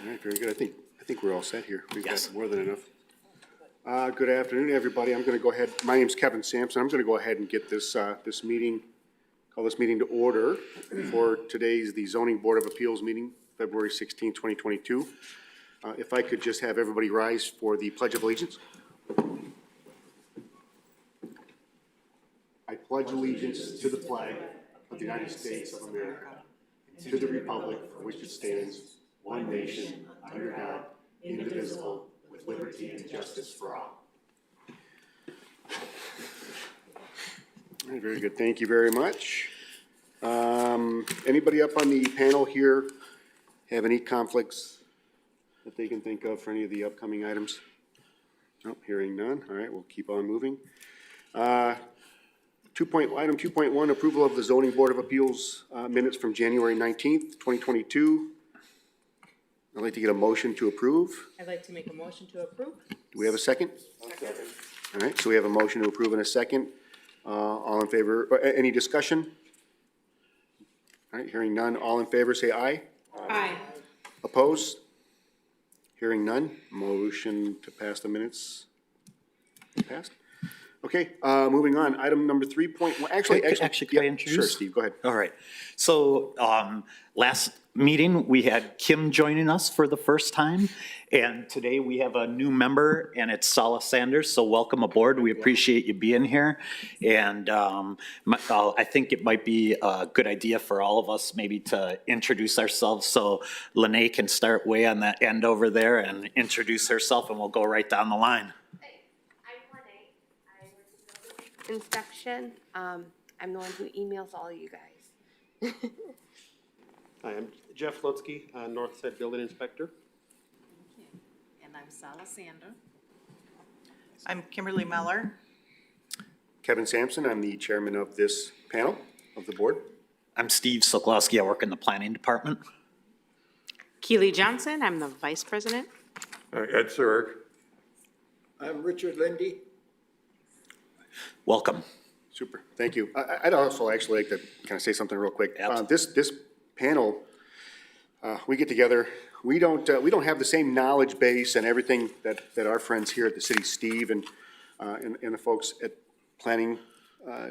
All right, very good. I think we're all set here. We've got more than enough. Good afternoon, everybody. I'm going to go ahead. My name's Kevin Sampson. I'm going to go ahead and get this call this meeting to order for today's the Zoning Board of Appeals meeting, February 16, 2022. If I could just have everybody rise for the Pledge of Allegiance. I pledge allegiance to the flag of the United States of America, and to the republic for which it stands, one nation, under God, indivisible, with liberty and justice for all. All right, very good. Thank you very much. Anybody up on the panel here have any conflicts that they can think of for any of the upcoming items? Nope, hearing none. All right, we'll keep on moving. Item 2.1, approval of the Zoning Board of Appeals minutes from January 19th, 2022. I'd like to get a motion to approve. I'd like to make a motion to approve. Do we have a second? Second. All right, so we have a motion to approve in a second. All in favor, any discussion? All right, hearing none, all in favor say aye. Aye. Opposed? Hearing none, motion to pass the minutes passed. Okay, moving on, item number 3.1, actually, can I introduce? Sure, Steve, go ahead. All right. So last meeting, we had Kim joining us for the first time. And today we have a new member, and it's Sala Sanders. So welcome aboard. We appreciate you being here. And I think it might be a good idea for all of us maybe to introduce ourselves. So Lene can start way on that end over there and introduce herself, and we'll go right down the line. Inspection. I'm the one who emails all you guys. Hi, I'm Jeff Lutzke, North Side Building Inspector. And I'm Sala Sander. I'm Kimberly Meller. Kevin Sampson, I'm the chairman of this panel of the board. I'm Steve Sokolowski. I work in the planning department. Keely Johnson, I'm the vice president. Ed Surik. I'm Richard Lindy. Welcome. Super, thank you. I'd also actually like to kind of say something real quick. This panel, we get together. We don't have the same knowledge base and everything that our friends here at the city, Steve and the folks at planning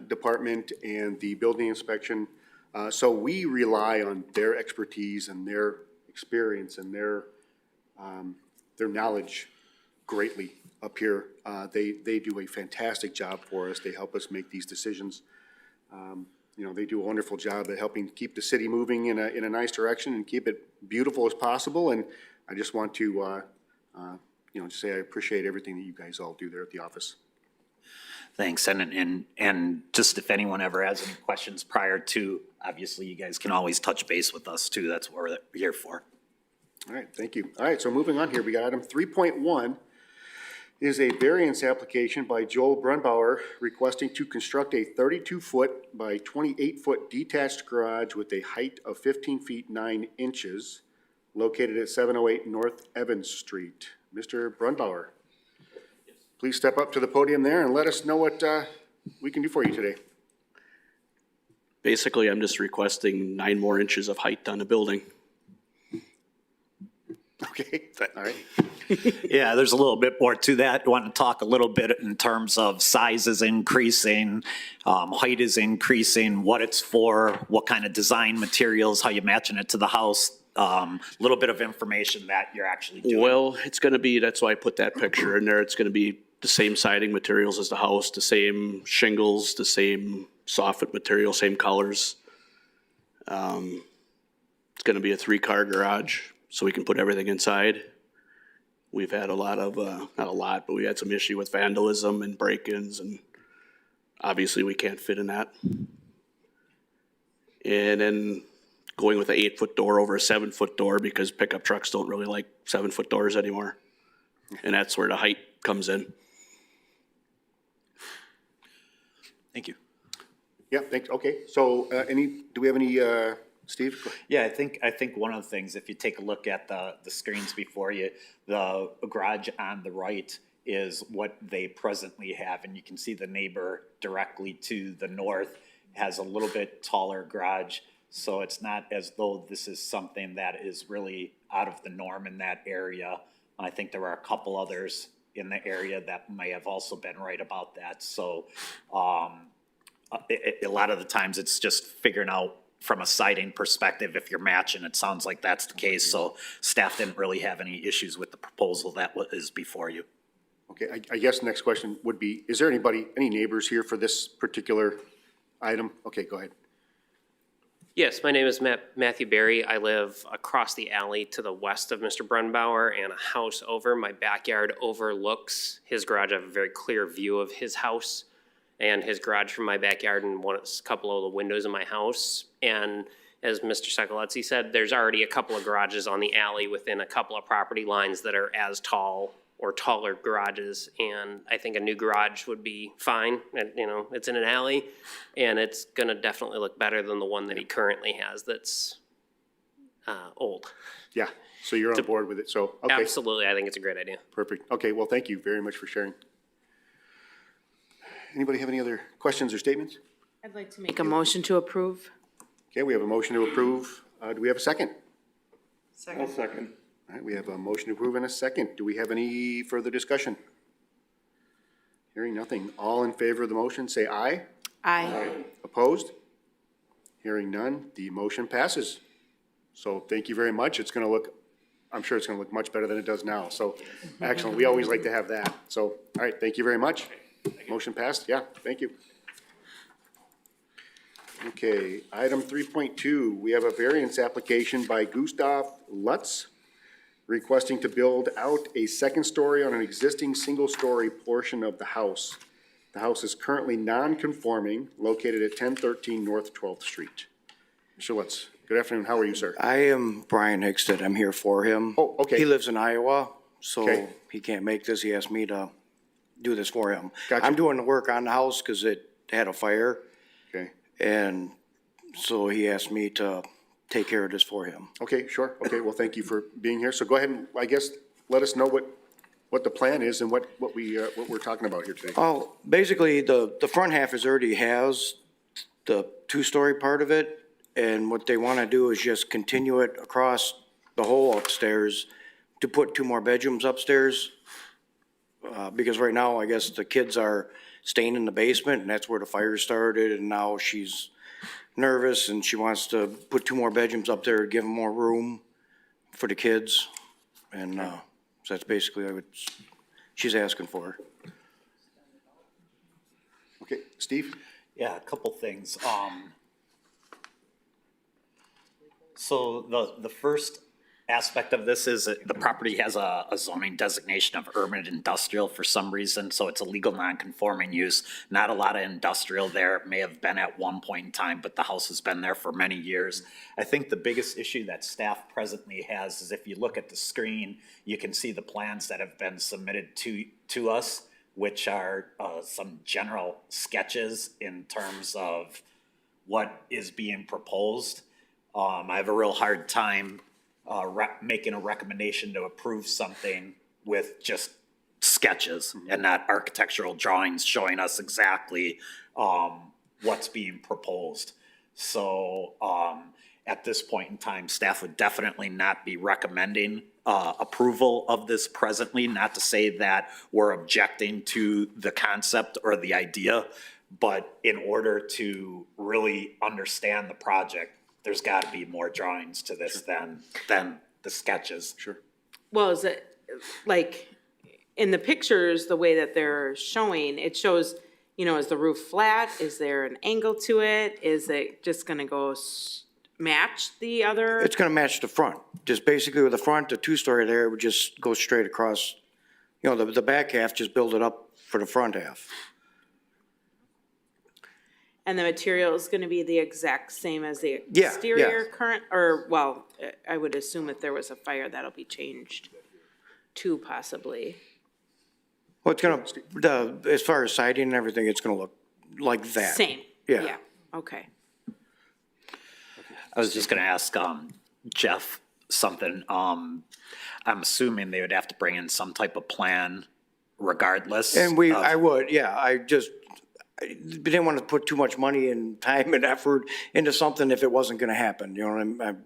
department and the building inspection. So we rely on their expertise and their experience and their knowledge greatly up here. They do a fantastic job for us. They help us make these decisions. You know, they do a wonderful job at helping keep the city moving in a nice direction and keep it beautiful as possible. And I just want to, you know, just say I appreciate everything that you guys all do there at the office. Thanks. And just if anyone ever has any questions prior to, obviously you guys can always touch base with us too. That's what we're here for. All right, thank you. All right, so moving on here, we got item 3.1 is a variance application by Joel Brunbauer requesting to construct a 32-foot by 28-foot detached garage with a height of 15 feet 9 inches located at 708 North Evans Street. Mr. Brunbauer, please step up to the podium there and let us know what we can do for you today. Basically, I'm just requesting 9 more inches of height on the building. Okay, all right. Yeah, there's a little bit more to that. I want to talk a little bit in terms of size is increasing, height is increasing, what it's for, what kind of design materials, how you're matching it to the house. A little bit of information that you're actually doing. Well, it's going to be, that's why I put that picture in there. It's going to be the same siding materials as the house, the same shingles, the same soffit material, same colors. It's going to be a 3-car garage, so we can put everything inside. We've had a lot of, not a lot, but we had some issue with vandalism and break-ins, and obviously we can't fit in that. And then going with an 8-foot door over a 7-foot door because pickup trucks don't really like 7-foot doors anymore. And that's where the height comes in. Thank you. Yeah, thanks. Okay, so do we have any, Steve? Yeah, I think one of the things, if you take a look at the screens before you, the garage on the right is what they presently have, and you can see the neighbor directly to the north has a little bit taller garage. So it's not as though this is something that is really out of the norm in that area. I think there are a couple others in the area that may have also been right about that. So a lot of the times it's just figuring out from a siting perspective if you're matching. It sounds like that's the case. So staff didn't really have any issues with the proposal that is before you. Okay, I guess next question would be, is there anybody, any neighbors here for this particular item? Okay, go ahead. Yes, my name is Matthew Berry. I live across the alley to the west of Mr. Brunbauer and a house over. My backyard overlooks his garage. I have a very clear view of his house and his garage from my backyard and a couple of the windows in my house. And as Mr. Sekuletzi said, there's already a couple of garages on the alley within a couple of property lines that are as tall or taller garages, and I think a new garage would be fine. And, you know, it's in an alley, and it's gonna definitely look better than the one that he currently has that's old. Yeah, so you're on board with it, so, okay, Absolutely, I think it's a great idea. perfect. Okay, well, thank you very much for sharing. Anybody have any other questions or statements? I'd like to make a motion to approve. Okay, we have a motion to approve. Do we have a second? Second. second. All right, we have a motion to approve and a second. Do we have any further discussion? Hearing nothing. All in favor of the motion, say aye. Aye. Opposed? Hearing none, the motion passes. So thank you very much. It's gonna look, I'm sure it's gonna look much better than it does now. So excellent. We always like to have that. So, all right, thank you very much. Motion passed. Yeah, thank you. Okay, item 3.2, we have a variance application by Gustav Lutz requesting to build out a second story on an existing single-story portion of the house. The house is currently non-conforming, located at 1013 North 12th Street. Mr. Lutz, good afternoon. How are you, sir? I am Brian Hickstead. I'm here for him. Oh, okay. He lives in Iowa, so Okay. he can't make this. He asked me to do this for him. Gotcha. I'm doing the work on the house because it had a fire, Okay, and so he asked me to take care of this for him. okay, sure. Okay, well, thank you for being here. So go ahead and, I guess, let us know what the plan is and what we're talking about here today. Oh, basically, the front half already has the two-story part of it, and what they want to do is just continue it across the whole upstairs to put two more bedrooms upstairs. Because right now, I guess the kids are staying in the basement, and that's where the fire started, and now she's nervous, and she wants to put two more bedrooms up there, give them more room for the kids, and, so that's basically what she's asking for. Okay, Steve? Yeah, a couple things. So the first aspect of this is that the property has a zoning designation of urban industrial for some reason, so it's a legal non-conforming use. Not a lot of industrial there. It may have been at one point in time, but the house has been there for many years. I think the biggest issue that staff presently has is if you look at the screen, you can see the plans that have been submitted to us, which are some general sketches in terms of what is being proposed. I have a real hard time making a recommendation to approve something with just sketches and not architectural drawings showing us exactly what's being proposed. So at this point in time, staff would definitely not be recommending approval of this presently, not to say that we're objecting to the concept or the idea, but in order to really understand the project, there's got to be more drawings to this than the sketches. Sure. Well, is it, like, in the pictures, the way that they're showing, it shows, you know, is the roof flat? Is there an angle to it? Is it just gonna go match the other? It's gonna match the front, just basically with the front, the two-story there would just go straight across. You know, the back half, just build it up for the front half. And the material is gonna be the exact same as the Yeah, exterior yeah. current, or, well, I would assume if there was a fire, that'll be changed too, possibly. Well, it's gonna, as far as siding and everything, it's gonna look like that. Same, Yeah. yeah, okay. I was just gonna ask Jeff something. I'm assuming they would have to bring in some type of plan regardless. And I would, yeah, we didn't want to put too much money and time and effort into something if it wasn't gonna happen, you know what I'm.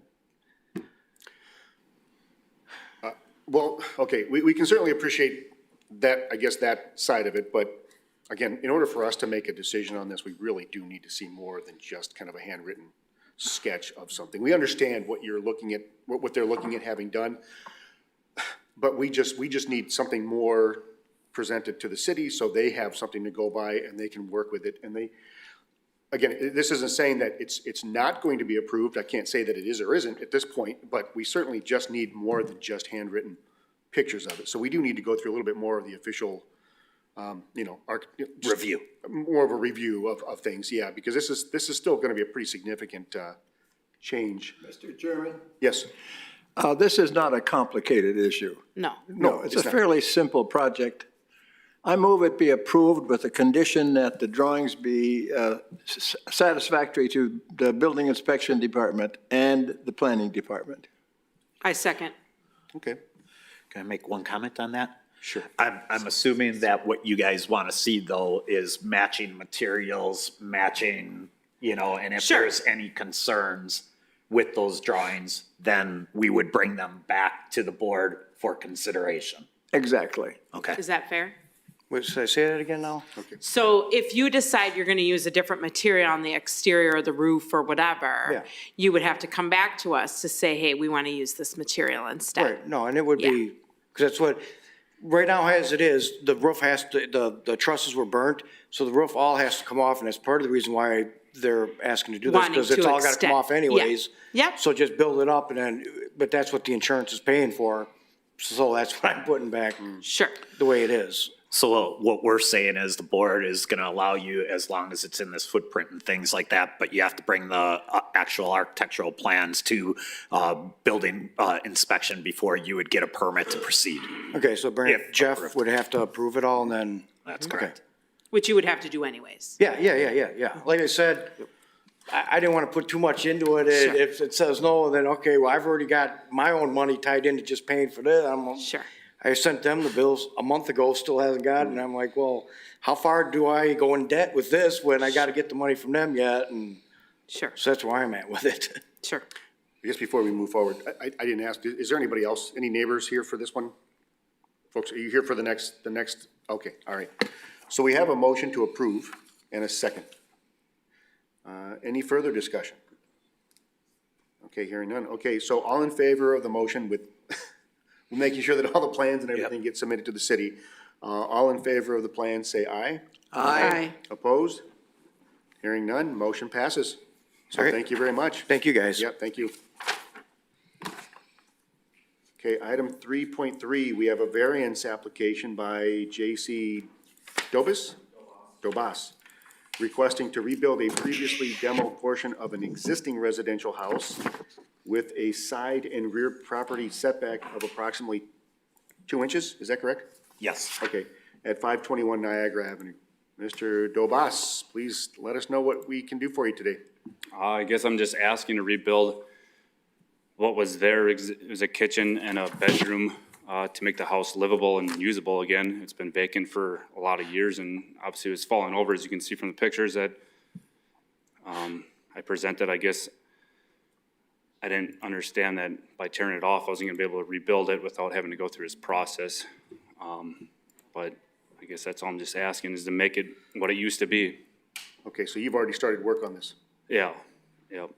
Well, okay, we can certainly appreciate that, I guess, that side of it, but again, in order for us to make a decision on this, we really do need to see more than just kind of a handwritten sketch of something. We understand what you're looking at, what they're looking at having done, but we just need something more presented to the city so they have something to go by and they can work with it. And they, again, this isn't saying that it's not going to be approved. I can't say that it is or isn't at this point, but we certainly just need more than just handwritten pictures of it. So we do need to go through a little bit more of the official, Review. more of a review of things, yeah, because this is still gonna be a pretty significant, change. Mr. Chairman, Yes, this is not a complicated issue. No. No, it's a it's not. fairly simple project. I move it be approved with the condition that the drawings be satisfactory to the building inspection department and the planning department. I second. okay, Can I make one comment on that? sure. I'm assuming that what you guys want to see though is matching materials, matching, and if Sure. there's any concerns with those drawings, then we would bring them back to the board for consideration. Exactly. Okay. Is that fair? Wait, should I say that again now? So if you decide you're gonna use a different material on the exterior of the roof or whatever, Yeah. you would have to come back to us to say, hey, we wanna use this material instead. Right, no, and it would Yeah. be, because that's what, right now as it is, the roof has to, the trusses were burnt, so the roof all has to come off, and that's part of the reason why they're asking to do this, Wanting because to it's all gotta extend- come off yeah. anyways. Yep. So just build it up and then, but that's what the insurance is paying for, so that's what I'm putting back Sure. the way it is. So what we're saying is the board is going to allow you, as long as it's in this footprint and things like that, but you have to bring the actual architectural plans to building inspection before you would get a permit to proceed. Okay, so If Jeff approved. would have to approve it all and then. That's Okay. correct. Which you would have to do anyways. Yeah. Like I said, I didn't want to put too much into it. Sure. If it says no, then okay, well, I've already got my own money tied into just paying for this. Sure. I sent them the bills a month ago, still hasn't gotten, and I'm like, well, how far do I go in debt with this when I gotta get the money from them yet? And Sure, so that's where I'm at with it. sure. I guess before we move forward, I didn't ask, is there anybody else, any neighbors here for this one? Folks, are you here for the next, okay, all right. So we have a motion to approve and a second. Any further discussion? Okay, hearing none. Okay, so all in favor of the motion with, making sure that all the plans and everything get submitted to the city. All in favor of the plan, say aye. Aye. Opposed? Hearing none, motion passes. So Okay. thank you very much. Thank you, guys. Yep, thank you. Okay, item 3.3, we have a variance application by J.C. Dobas, requesting to rebuild a previously demoed portion of an existing residential house with a side and rear property setback of approximately 2 inches, is that correct? Yes. Okay, at 521 Niagara Avenue. Mr. Dobas, please let us know what we can do for you today. I guess I'm just asking to rebuild what was there. It was a kitchen and a bedroom to make the house livable and usable again. It's been vacant for a lot of years and obviously it was falling over, as you can see from the pictures that I presented. I guess I didn't understand that by tearing it off, I wasn't gonna be able to rebuild it without having to go through this process. But I guess that's all I'm just asking, is to make it what it used to be. Okay, so you've already started work on this. Yeah, yep.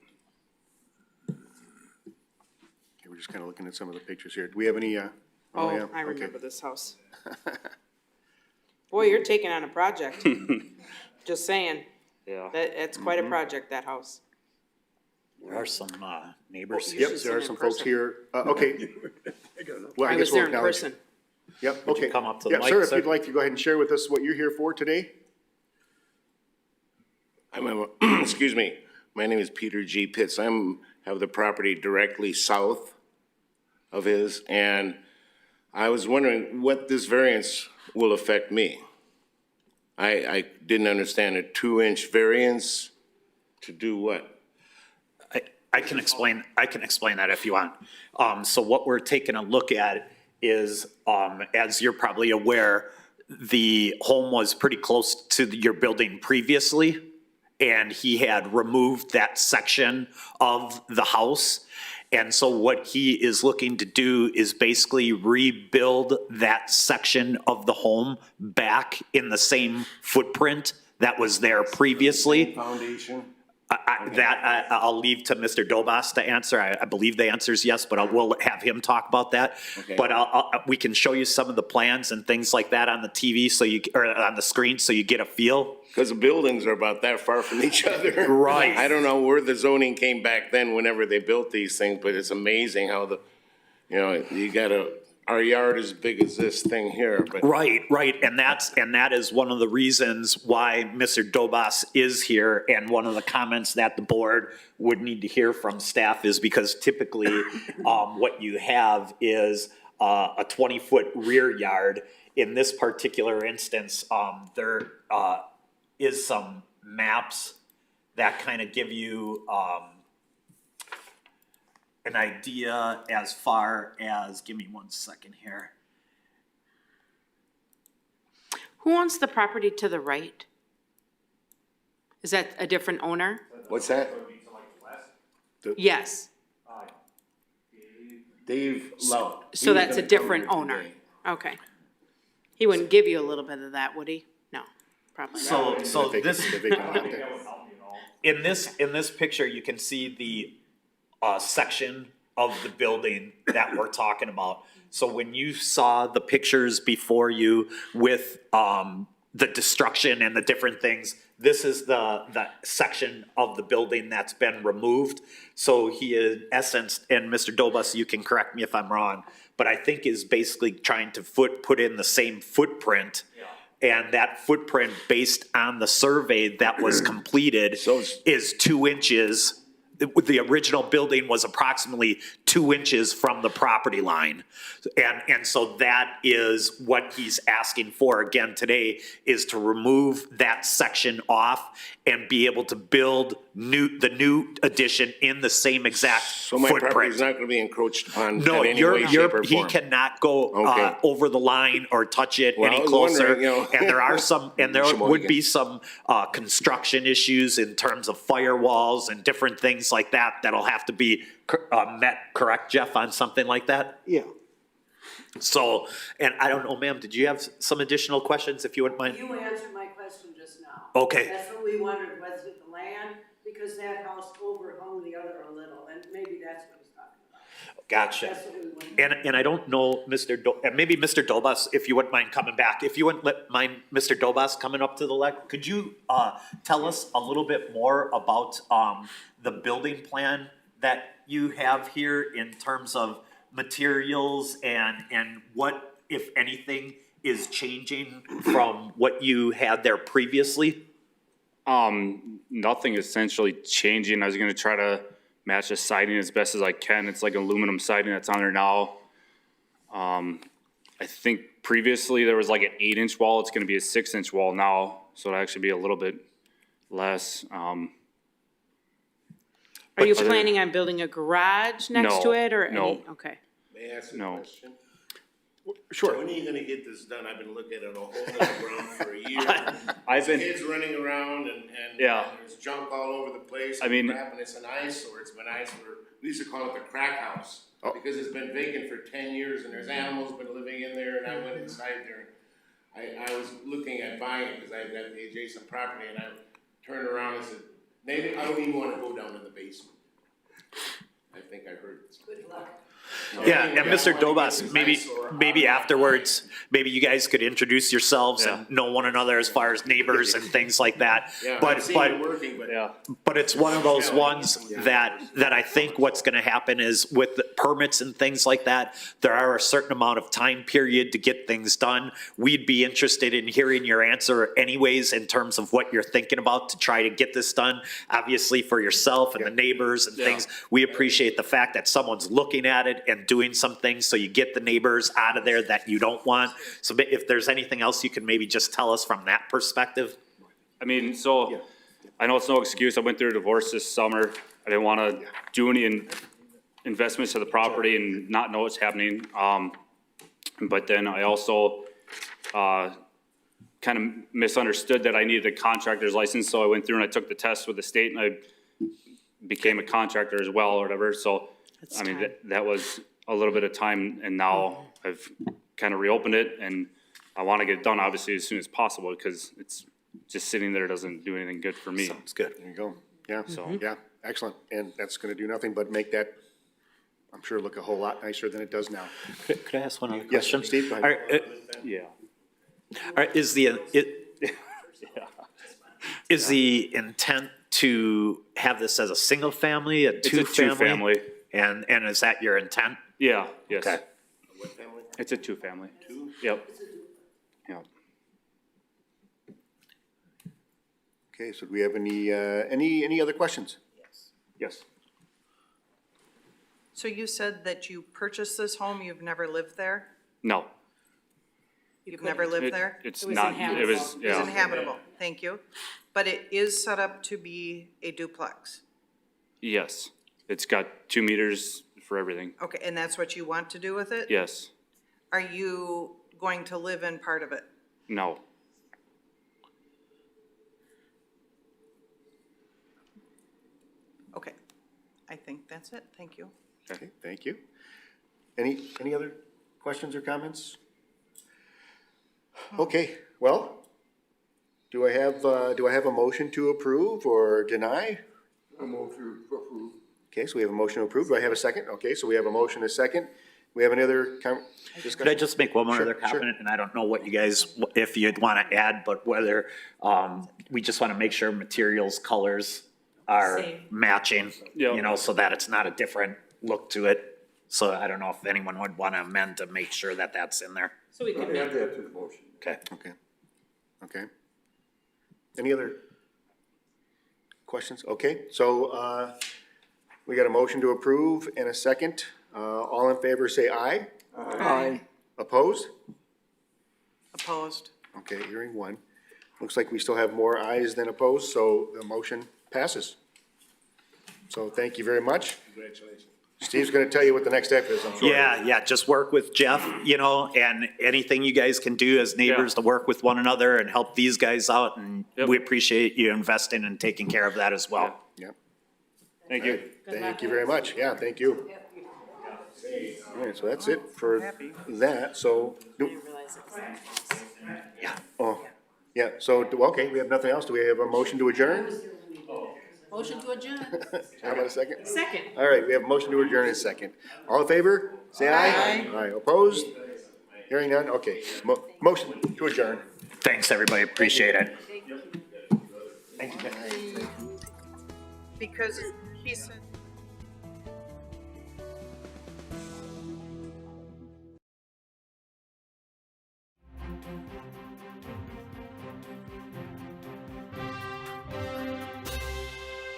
Okay, we're just kind of looking at some of the pictures here. Do we have any, yeah, Oh, I okay. remember this house. Boy, you're taking on a project. Just saying, Yeah. it's quite a project, that house. There are some neighbors. You Yep, should there are see it some in folks person. here, okay. Well, I guess was we'll there in acknowledge- person. Yep, Would you okay. come up to the Yeah, mic, sir, if sir? you'd like to go ahead and share with us what you're here for today. Excuse me, my name is Peter G. Pitts. Have the property directly south of his, and I was wondering what this variance will affect me. I didn't understand a 2-inch variance to do what? I can explain that if you want. So what we're taking a look at is, as you're probably aware, the home was pretty close to your building previously, and he had removed that section of the house. And so what he is looking to do is basically rebuild that section of the home back in the same footprint that was there previously. Foundation? I'll leave to Mr. Dobas to answer. I believe the answer is yes, but we'll have him talk about that. Okay. But we can show you some of the plans and things like that on the TV, or on the screen, so you get a feel. Because the buildings are about that far from each other. Right. I don't know where the zoning came back then, whenever they built these things, but it's amazing how our yard is as big as this thing here, but. Right, and that is one of the reasons why Mr. Dobas is here, and one of the comments that the board would need to hear from staff is because typically, what you have is, a 20-foot rear yard. In this particular instance, there, is some maps that kind of give you, an idea as far as, give me 1 second here. Who owns the property to the right? Is that a different owner? What's that? Yes, Dave Loud. so that's a different owner. Okay. He wouldn't give you a little bit of that, would he? No, probably not. So this, In in this picture, you can see the section of the building that we're talking about. So when you saw the pictures before you with the destruction and the different things, this is the section of the building that's been removed. So he in essence, and Mr. Dobas, you can correct me if I'm wrong, but I think is basically trying to put in the same footprint. And that footprint, based on the survey that was completed, is 2 inches. The original building was approximately 2 inches from the property line. And so that is what he's asking for again today, is to remove that section off and be able to build the new addition in the same exact So my footprint. property's not gonna be encroached upon No, in any way, shape, or he form. cannot go Okay. over the line or touch it Well, I any was closer. wondering, And there are some, and there Sheboygan. would be some construction issues in terms of firewalls and different things like that that'll have to be met, correct, Jeff, on something like that? Yeah. So, and I don't know, ma'am, did you have some additional questions, if you wouldn't mind? You answered my question just now. Okay. That's what we wondered, was it the land? Because that house overhung the other a little, and maybe that's what he's talking about. Gotcha. That's what we wondered. And I don't know, and maybe Mr. Dobas, if you wouldn't mind coming back, if you wouldn't mind Mr. Dobas coming up to the left, could you tell us a little bit more about the building plan that you have here in terms of materials and what, if anything, is changing from what you had there previously? Nothing essentially changing. I was gonna try to match the siding as best as I can. It's like aluminum siding that's on there now. I think previously there was like an 8-inch wall. It's gonna be a 6-inch wall now, so it'll actually be a little bit less. Are you planning on building a garage next to No, it or any? no. Okay. May I ask you No. a question? Sure. When are you gonna get this done? I've been looking at a whole other ground for a year. I've been, Kids running around and Yeah. there's junk all over the place. I mean- Crap, and it's an eyesore. It's been eyesore. We used to call it the crack house. Because it's been vacant for 10 years and there's animals been living in there, and I went inside there. I was looking at buying it because I've got the adjacent property, and I turned around and said, maybe I don't even wanna go down to the basement. I think I heard this. Good luck. Yeah, and Mr. Dobas, maybe afterwards, maybe you guys could introduce yourselves and know one another as far as neighbors and things like that. Yeah, I've But, seen it working, but. yeah. but it's one of those ones that I think what's gonna happen is with the permits and things like that, there are a certain amount of time period to get things done. We'd be interested in hearing your answer anyways in terms of what you're thinking about to try to get this done. Obviously for yourself and the neighbors and things, we appreciate the fact that someone's looking at it and doing some things so you get the neighbors out of there that you don't want. So if there's anything else you can maybe just tell us from that perspective. I mean, so, I know it's no excuse. I went through a divorce this summer. I didn't wanna do any investments to the property and not know what's happening. But then I also, kind of misunderstood that I needed a contractor's license, so I went through and I took the test with the state and I became a contractor as well or whatever, so, I mean, that was a little bit of time, and now I've kind of reopened it, and I want to get it done, obviously, as soon as possible, because it's just sitting there doesn't do anything good for me. Sounds good. There you go. Yeah, Mm-hmm. yeah, excellent. And that's gonna do nothing but make that, I'm sure, look a whole lot nicer than it does now. Could I ask one other Yes, question? Steve, go All ahead. right, Yeah. all right, is the intent to have this as a single family, a It's a two-family? two-family. And is that your intent? Yeah, yes. Okay. It's a two-family. Yep. Yep. Okay, so do we have any other questions? Yes. So you said that you purchased this home, you've never lived there? No. You've never lived there? It's was not, it inhabitable. was, It's yeah. inhabitable, thank you. But it is set up to be a duplex. Yes. It's got 2 meters for everything. Okay, and that's what you want to do with it? Yes. Are you going to live in part of it? No. Okay, I think that's it, thank you. Okay, thank you. Any other questions or comments? Okay, well, do I have a motion to approve or deny? Okay, so we have a motion to approve. Do I have a second? Okay, so we have a motion, a second. We have any other discussion? Could I just make one more Sure, other sure. comment? And I don't know what you guys, if you'd want to add, but whether, we just want to make sure materials, colors are Same. matching, Yeah. you know, so that it's not a different look to it. So I don't know if anyone would want to amend to make sure that that's in there. So we could make, Okay. Okay, okay. Any other questions? Okay, so, we got a motion to approve and a second. All in favor, say aye. Aye. Opposed? Opposed? Okay, hearing one. Looks like we still have more ayes than opposed, so the motion passes. So thank you very much. Congratulations. Steve's gonna tell you what the next step is, I'm sure. Yeah, just work with Jeff, you know, and anything you guys can do as neighbors to work with one another and help these guys out. And Yep. we appreciate you investing and taking care of that as well. Yep. Thank you. Thank you very much. Yeah, thank you. All right, so that's it for that, so, Yeah. oh, yeah, so, okay, we have nothing else. Do we have a motion to adjourn? Motion to adjourn. How about a second? second. All right, we have a motion to adjourn in a second. All in favor? Say aye. Aye. Opposed? Hearing none? Okay. Motion to adjourn. Thanks, everybody. Appreciate it. Because he said.